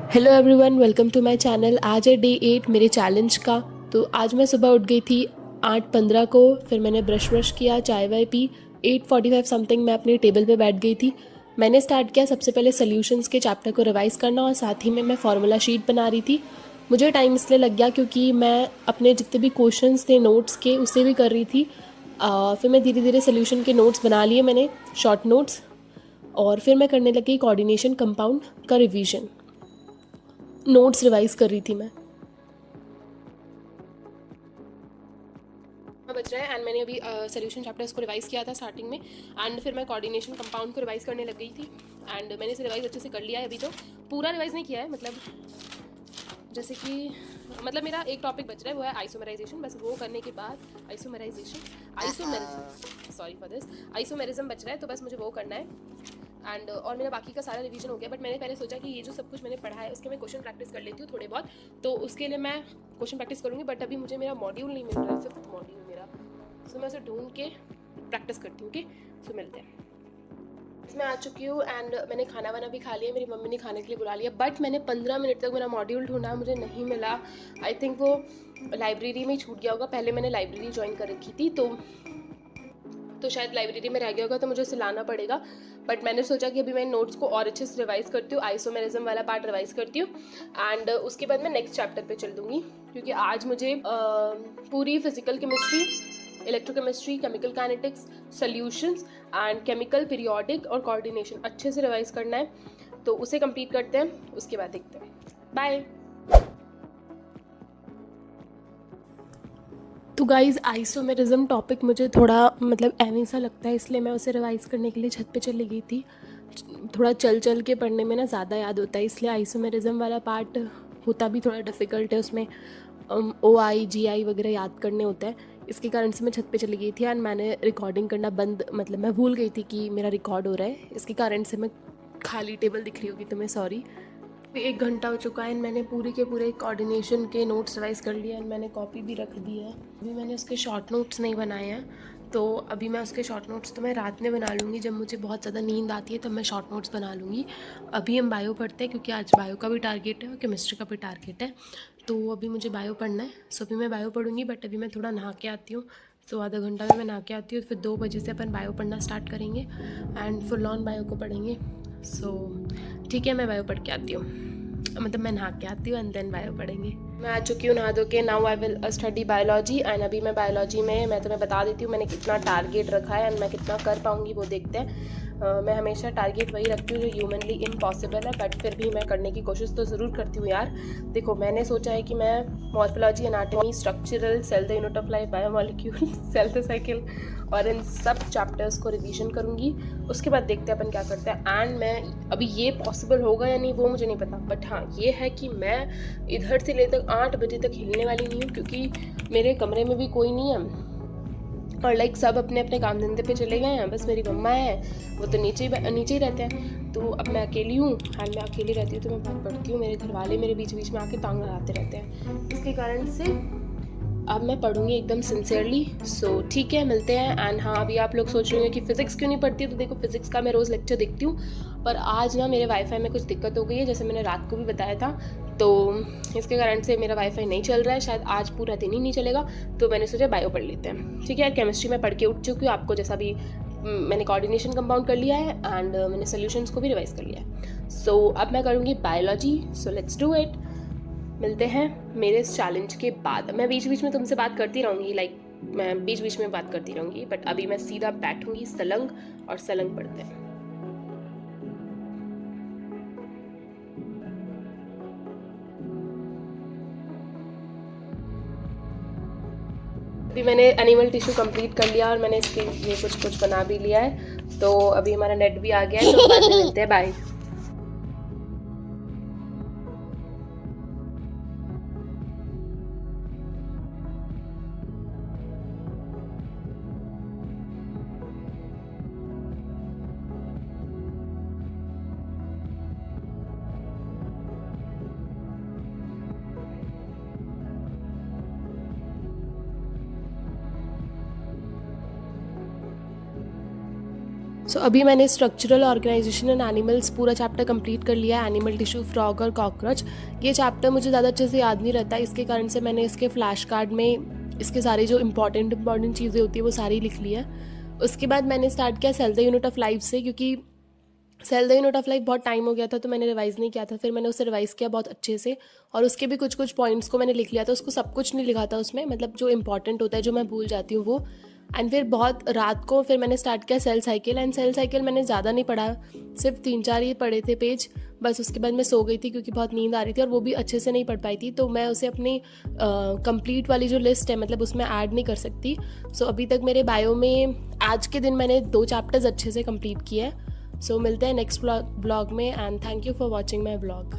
Hello everyone, welcome to my channel. आज है day 8 मेरे चैलेंज का। तो आज मैं सुबह उठ गई थी 8:15 को। फिर मैंने ब्रश किया, चाय वाय पी। 8:45 समथिंग मैं अपने टेबल पे बैठ गई थी। मैंने स्टार्ट किया सबसे पहले सॉल्यूशंस के चैप्टर को रिवाइज़ करना, और साथ ही में मैं फार्मूला शीट बना रही थी। मुझे टाइम इसलिए लग गया क्योंकि मैं अपने जितने भी क्वेश्चंस थे नोट्स के उसे भी कर रही थी। फिर मैं धीरे धीरे सोल्यूशन के नोट्स बना लिए मैंने, शॉर्ट नोट्स। और फिर मैं करने लगी कोऑर्डिनेशन कंपाउंड का रिवीजन। नोट्स रिवाइज कर रही थी मैं। बच रहा है एंड मैंने अभी सोल्यूशन चैप्टर्स को रिवाइज किया था स्टार्टिंग में। एंड फिर मैं कोऑर्डिनेशन कंपाउंड को रिवाइज करने लग गई थी। एंड मैंने इसे रिवाइज अच्छे से कर लिया है। अभी तो पूरा रिवाइज नहीं किया है, मतलब जैसे कि मेरा एक टॉपिक बच रहा है, वो है आइसोमराइजेशन। बस वो करने के बाद isomerism, sorry for this, isomerism बच रहा है, तो बस मुझे वो करना है। एंड और मेरा बाकी का सारा रिवीजन हो गया। बट मैंने पहले सोचा कि ये जो सब कुछ मैंने पढ़ा है उसके मैं क्वेश्चन प्रैक्टिस कर लेती हूँ थोड़े बहुत, तो उसके लिए मैं क्वेश्चन प्रैक्टिस करूँगी। बट अभी मुझे मेरा मॉड्यूल नहीं मिल रहा है, 5th मॉड्यूल मेरा। सो मैं उसे ढूंढ के प्रैक्टिस करती हूँ। ओके, सो मिलते हैं। मैं आ चुकी हूँ एंड मैंने खाना वाना भी खा लिया। मेरी मम्मी ने खाने के लिए बुला लिया, बट मैंने 15 मिनट तक मेरा मॉड्यूल ढूंढा, मुझे नहीं मिला। आई थिंक वो लाइब्रेरी में ही छूट गया होगा। पहले मैंने लाइब्रेरी ज्वाइन कर रखी थी, तो शायद लाइब्रेरी में रह गया होगा, तो मुझे उसे लाना पड़ेगा। बट मैंने सोचा कि अभी मैं नोट्स को और अच्छे से रिवाइज करती हूँ, आइसोमेरिज्म वाला पार्ट रिवाइज करती हूँ। एंड उसके बाद मैं नेक्स्ट चैप्टर पे चल दूँगी, क्योंकि आज मुझे पूरी physical chemistry, electrochemistry, chemical kinetics, solutions and chemical periodic और कोऑर्डिनेशन अच्छे से रिवाइज करना है। तो उसे कंप्लीट करते हैं, उसके बाद देखते हैं। बाय। तो गाइज़, आइसोमेरिज्म टॉपिक मुझे थोड़ा एवं सा लगता है, इसलिए मैं उसे रिवाइज़ करने के लिए छत पे चली गई थी। थोड़ा चल चल के पढ़ने में ना ज़्यादा याद होता है, इसलिए आइसोमेरिज्म वाला पार्ट होता भी थोड़ा डिफ़िकल्ट है। उसमें OI GI वगैरह याद करने होता है। इसके कारण से मैं छत पे चली गई थी एंड मैंने रिकॉर्डिंग करना बंद, मैं भूल गई थी कि मेरा रिकॉर्ड हो रहा है। इसके कारण से मैं खाली टेबल दिख रही होगी तुम्हें, सॉरी। 1 घंटा हो चुका है एंड मैंने पूरे के पूरे कोऑर्डिनेशन के नोट्स रिवाइज कर लिए एंड मैंने कॉपी भी रख दी है। अभी मैंने उसके शॉर्ट नोट्स नहीं बनाए हैं, तो अभी मैं उसके शॉर्ट नोट्स तो मैं रात में बना लूँगी। जब मुझे बहुत ज़्यादा नींद आती है तब मैं शॉर्ट नोट्स बना लूँगी। अभी हम बायो पढ़ते हैं, क्योंकि आज बायो का भी टारगेट है और केमिस्ट्री का भी टारगेट है। तो अभी मुझे बायो पढ़ना है, सो अभी मैं बायो पढ़ूँगी। बट अभी मैं थोड़ा नहा के आती हूँ, सो आधा घंटा में मैं नहा के आती हूँ। फिर 2 बजे से अपन बायो पढ़ना स्टार्ट करेंगे एंड फुल ऑन बायो को पढ़ेंगे। सो ठीक है, मैं बायो पढ़ के आती हूँ, मैं नहा के आती हूँ एंड देन बायो पढ़ेंगे। मैं आ चुकी हूँ नहा धो के। Now I will study biology. And अभी मैं बायोलॉजी में, मैं तुम्हें बता देती हूँ मैंने कितना टारगेट रखा है एंड मैं कितना कर पाऊँगी, वो देखते हैं। मैं हमेशा टारगेट वही रखती हूँ जो ह्यूमनली इम्पॉसिबल है, बट फिर भी मैं करने की कोशिश तो ज़रूर करती हूँ यार। देखो, मैंने सोचा है कि मैं morphology, anatomy, structural, cell the unit of life, biomolecule, cell the cycle और इन सब चैप्टर्स को रिवीजन करूँगी। उसके बाद देखते हैं अपन क्या करते हैं। एंड मैं अभी, ये पॉसिबल होगा या नहीं वो मुझे नहीं पता, बट हाँ ये है कि मैं इधर से लेकर 8 बजे तक हिलने वाली नहीं हूँ, क्योंकि मेरे कमरे में भी कोई नहीं है और सब अपने अपने काम धंधे पे चले गए हैं। बस मेरी मम्मा है, वो तो नीचे ही रहते हैं। तो अब मैं अकेली हूँ एंड मैं अकेली रहती हूँ तो मैं बहुत पढ़ती हूँ। मेरे घर वाले मेरे बीच बीच में आके टांग लगाते रहते हैं, इसके कारण से अब मैं पढ़ूंगी एकदम सिंसियरली। सो ठीक है, मिलते हैं। एंड हाँ, अभी आप लोग सोच रहे होंगे कि फ़िज़िक्स क्यों नहीं पढ़ती, तो देखो फ़िज़िक्स का मैं रोज़ लेक्चर देखती हूँ, पर आज ना मेरे वाईफाई में कुछ दिक्कत हो गई है, जैसे मैंने रात को भी बताया था। तो इसके कारण से मेरा वाईफाई नहीं चल रहा है, शायद आज पूरा दिन ही नहीं चलेगा। तो मैंने सोचा बायो पढ़ लेते हैं। ठीक है, केमिस्ट्री में पढ़ के उठ चुकी हूँ, आपको जैसा भी मैंने कोऑर्डिनेशन कंपाउंड कर लिया है एंड मैंने सोल्यूशंस को भी रिवाइज कर लिया है। सो अब मैं करूँगी biology. So let's do it. मिलते हैं मेरे इस चैलेंज के बाद। मैं बीच बीच में तुमसे बात करती रहूँगी, मैं बीच बीच में बात करती रहूँगी, बट अभी मैं सीधा बैठूँगी सलंग और सलंग पढ़ते हैं। अभी मैंने एनिमल टिश्यू कंप्लीट कर लिया और मैंने इसके लिए कुछ कुछ बना भी लिया है। तो अभी हमारा नेट भी आ गया है, तो बाद में मिलते हैं। बाय। सो अभी मैंने स्ट्रक्चरल ऑर्गेनाइजेशन एंड एनिमल्स पूरा चैप्टर कंप्लीट कर लिया है, एनिमल टिश्यू, फ्रॉग और कॉकरोच। ये चैप्टर मुझे ज़्यादा अच्छे से याद नहीं रहता, इसके कारण से मैंने इसके फ्लैश कार्ड में इसके सारे जो इंपॉर्टेंट चीज़ें होती है वो सारी लिख ली है। उसके बाद मैंने स्टार्ट किया cell the unit of life से, क्योंकि cell the unit of life बहुत टाइम हो गया था तो मैंने रिवाइज़ नहीं किया था। फिर मैंने उसे रिवाइज़ किया बहुत अच्छे से, और उसके भी कुछ कुछ पॉइंट्स को मैंने लिख लिया था। उसको सब कुछ नहीं लिखा था उसमें, मतलब जो इंपॉर्टेंट होता है, जो मैं भूल जाती हूँ वो। एंड फिर बहुत रात को फिर मैंने स्टार्ट किया cell cycle, and cell cycle मैंने ज़्यादा नहीं पढ़ा, सिर्फ 3-4 ही पढ़े थे पेज बस। उसके बाद मैं सो गई थी क्योंकि बहुत नींद आ रही थी, और वो भी अच्छे से नहीं पढ़ पाई थी, तो मैं उसे अपनी कंप्लीट वाली जो लिस्ट है मतलब उसमें ऐड नहीं कर सकती। सो अभी तक मेरे बायो में आज के दिन मैंने 2 चैप्टर्स अच्छे से कंप्लीट किए हैं। सो मिलते हैं नेक्स्ट ब्लॉग में, and thank you for watching my blog.